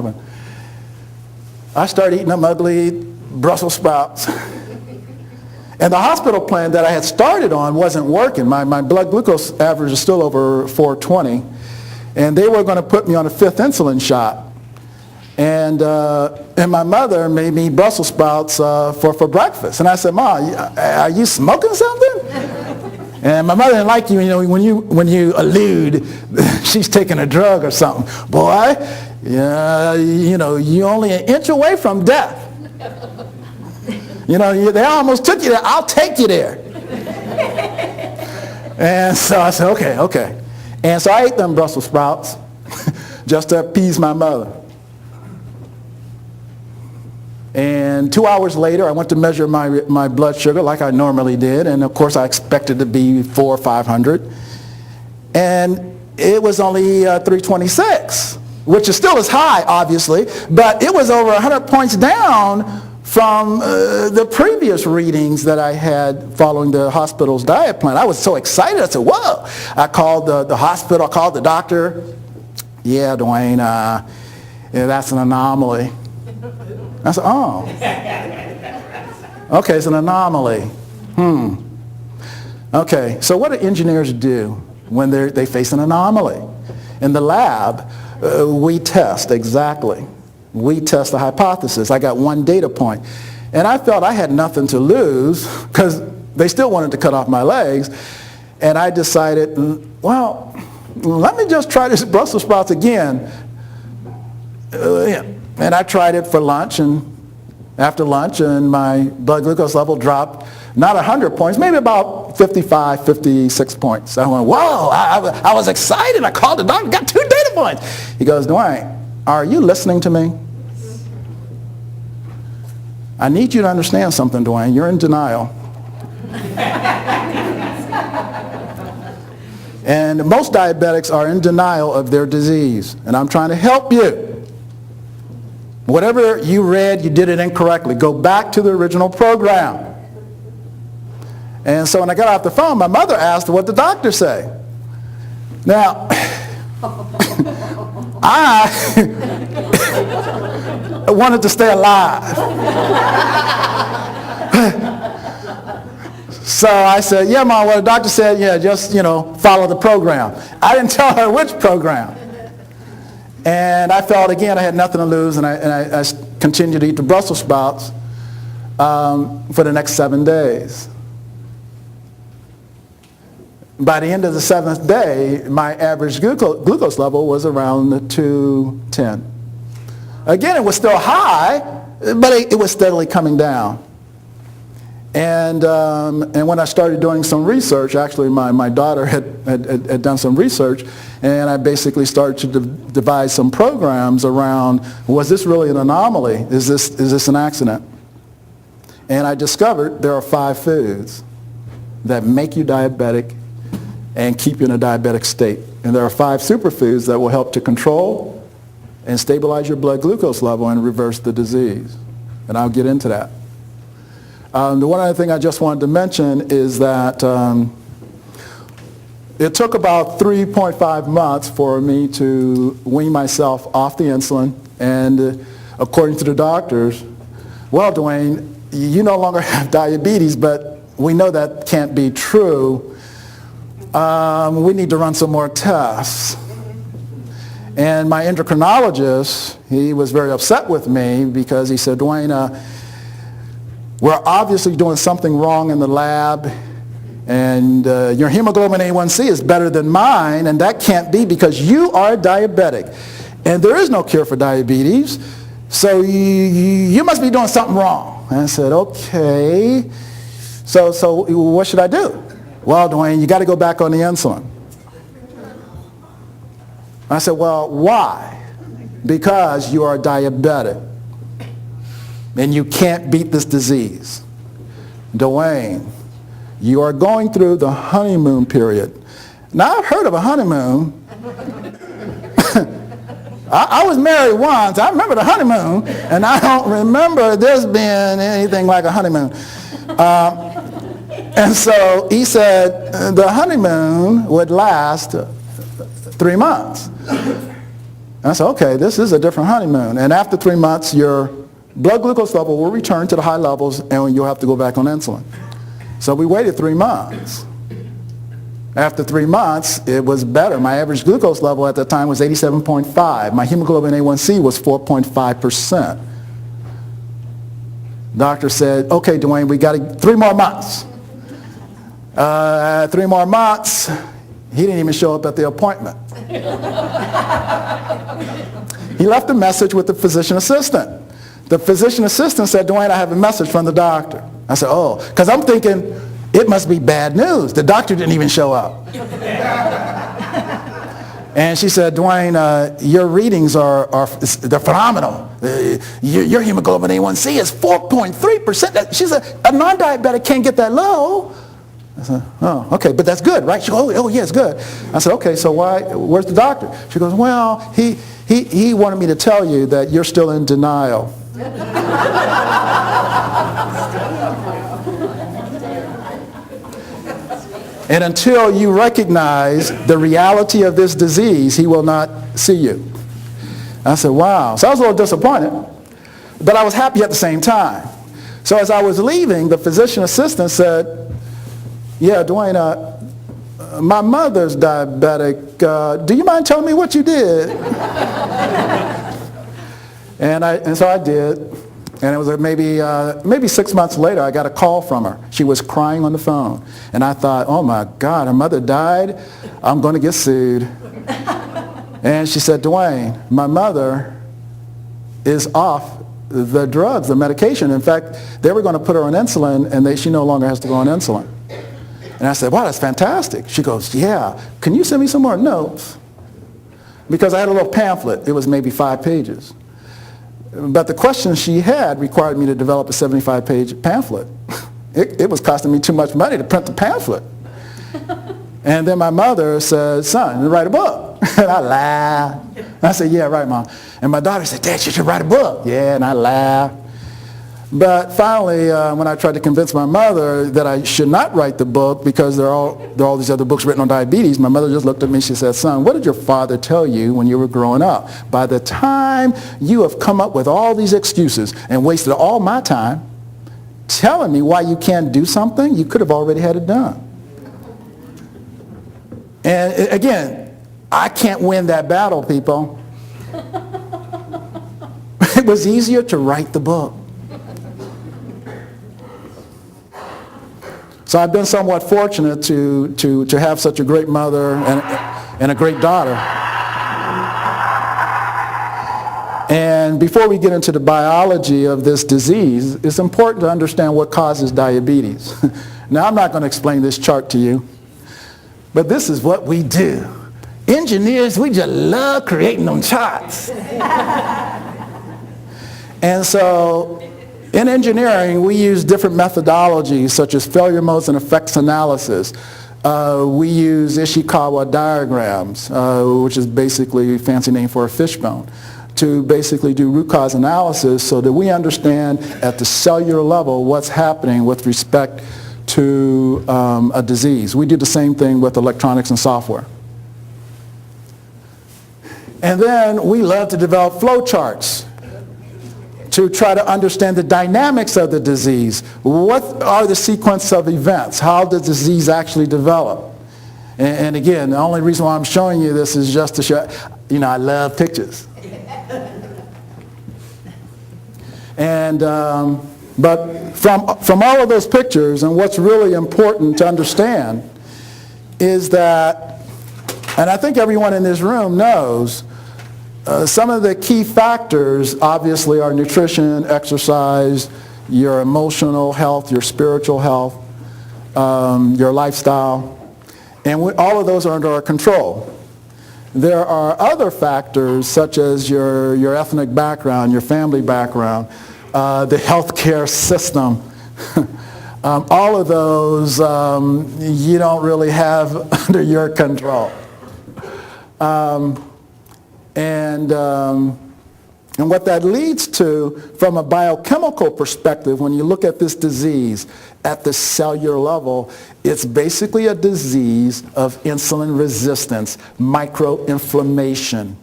I started eating them ugly Brussels sprouts. And the hospital plan that I had started on wasn't working. My blood glucose average is still over 420. And they were going to put me on a 5th insulin shot. And my mother made me Brussels sprouts for breakfast. And I said, "Ma, are you smoking something?" And my mother didn't like you, when you allude she's taking a drug or something. Boy, you're only an inch away from death. They almost took you there. I'll take you there. And so I said, okay. And so I ate them Brussels sprouts just to appease my mother. And 2 hours later, I went to measure my blood sugar like I normally did. And of course, I expected to be 400 or 500. And it was only 326, which is still as high, obviously. But it was over 100 points down from the previous readings that I had following the hospital's diet plan. I was so excited. I said, whoa. I called the hospital. I called the doctor. Yeah, DeWayne, that's an anomaly. I said, oh. Okay, it's an anomaly. Okay, so what do engineers do when they face an anomaly? In the lab, we test, exactly. We test the hypothesis. I got one data point. And I felt I had nothing to lose because they still wanted to cut off my legs. And I decided, well, let me just try this Brussels sprouts again. And I tried it for lunch, and after lunch, and my blood glucose level dropped, not 100 points, maybe about 55, 56 points. I went, whoa, I was excited. I called the doctor, got 2 data points. He goes, DeWayne, are you listening to me? I need you to understand something, DeWayne. You're in denial. And most diabetics are in denial of their disease. And I'm trying to help you. Whatever you read, you did it incorrectly. Go back to the original program. And so when I got off the phone, my mother asked what the doctor say. Now, I wanted to stay alive. So I said, yeah, Mom, what the doctor said, yeah, just, follow the program. I didn't tell her which program. And I felt, again, I had nothing to lose, and I continued to eat the Brussels sprouts for the next 7 days. By the end of the 7th day, my average glucose level was around 210. Again, it was still high, but it was steadily coming down. And when I started doing some research, actually my daughter had done some research, and I basically started to devise some programs around, was this really an anomaly? Is this an accident? And I discovered there are 5 foods that make you diabetic and keep you in a diabetic state. And there are 5 superfoods that will help to control and stabilize your blood glucose level and reverse the disease. And I'll get into that. The one other thing I just wanted to mention is that it took about 3.5 months for me to wean myself off the insulin. And according to the doctors, well, DeWayne, you no longer have diabetes, but we know that can't be true. We need to run some more tests. And my endocrinologist, he was very upset with me because he said, DeWayne, we're obviously doing something wrong in the lab, and your hemoglobin A1C is better than mine, and that can't be because you are diabetic. And there is no cure for diabetes, so you must be doing something wrong. And I said, okay, so what should I do? Well, DeWayne, you got to go back on the insulin. I said, well, why? Because you are diabetic. And you can't beat this disease. DeWayne, you are going through the honeymoon period. Now, I've heard of a honeymoon. I was married once. I remember the honeymoon, and I don't remember this being anything like a honeymoon. And so he said the honeymoon would last 3 months. I said, okay, this is a different honeymoon. And after 3 months, your blood glucose level will return to the high levels and you'll have to go back on insulin. So we waited 3 months. After 3 months, it was better. My average glucose level at the time was 87.5. My hemoglobin A1C was 4.5%. Doctor said, okay, DeWayne, we got 3 more months. 3 more months, he didn't even show up at the appointment. He left a message with the physician assistant. The physician assistant said, DeWayne, I have a message from the doctor. I said, oh, because I'm thinking, it must be bad news. The doctor didn't even show up. And she said, DeWayne, your readings they're phenomenal. Your hemoglobin A1C is 4.3%. She said, a non-diabetic can't get that low. I said, oh, okay, but that's good, right? She goes, oh yeah, it's good. I said, okay, so where's the doctor? She goes, well, he wanted me to tell you that you're still in denial. And until you recognize the reality of this disease, he will not see you. I said, wow. So I was a little disappointed, but I was happy at the same time. So as I was leaving, the physician assistant said, yeah, DeWayne, my mother's diabetic. Do you mind telling me what you did? And so I did. And it was maybe 6 months later, I got a call from her. She was crying on the phone. And I thought, oh my God, her mother died. I'm going to get sued. And she said, DeWayne, my mother is off the drugs, the medication. In fact, they were going to put her on insulin, and she no longer has to go on insulin. And I said, wow, that's fantastic. She goes, yeah. Can you send me some more notes? Because I had a little pamphlet. It was maybe 5 pages. But the questions she had required me to develop a 75-page pamphlet. It was costing me too much money to print the pamphlet. And then my mother said, son, write a book. And I laughed. I said, yeah, right, Mom. And my daughter said, Dad, you should write a book. Yeah, and I laughed. But finally, when I tried to convince my mother that I should not write the book because there are all these other books written on diabetes, my mother just looked at me and she said, son, what did your father tell you when you were growing up? By the time you have come up with all these excuses and wasted all my time telling me why you can't do something, you could have already had it done. And again, I can't win that battle, people. It was easier to write the book. So I've been somewhat fortunate to have such a great mother and a great daughter. And before we get into the biology of this disease, it's important to understand what causes diabetes. Now, I'm not going to explain this chart to you, but this is what we do. Engineers, we just love creating them charts. And so in engineering, we use different methodologies such as failure modes and effects analysis. We use Ishikawa diagrams, which is basically a fancy name for a fishbone, to basically do root cause analysis so that we understand at the cellular level what's happening with respect to a disease. We do the same thing with electronics and software. And then we love to develop flow charts to try to understand the dynamics of the disease. What are the sequence of events? How does the disease actually develop? And again, the only reason why I'm showing you this is just to show, I love pictures. And, but from all of those pictures, and what's really important to understand is that, and I think everyone in this room knows, some of the key factors obviously are nutrition, exercise, your emotional health, your spiritual health, your lifestyle, and all of those are under our control. There are other factors such as your ethnic background, your family background, the healthcare system. All of those you don't really have under your control. And what that leads to, from a biochemical perspective, when you look at this disease at the cellular level, it's basically a disease of insulin resistance, microinflammation.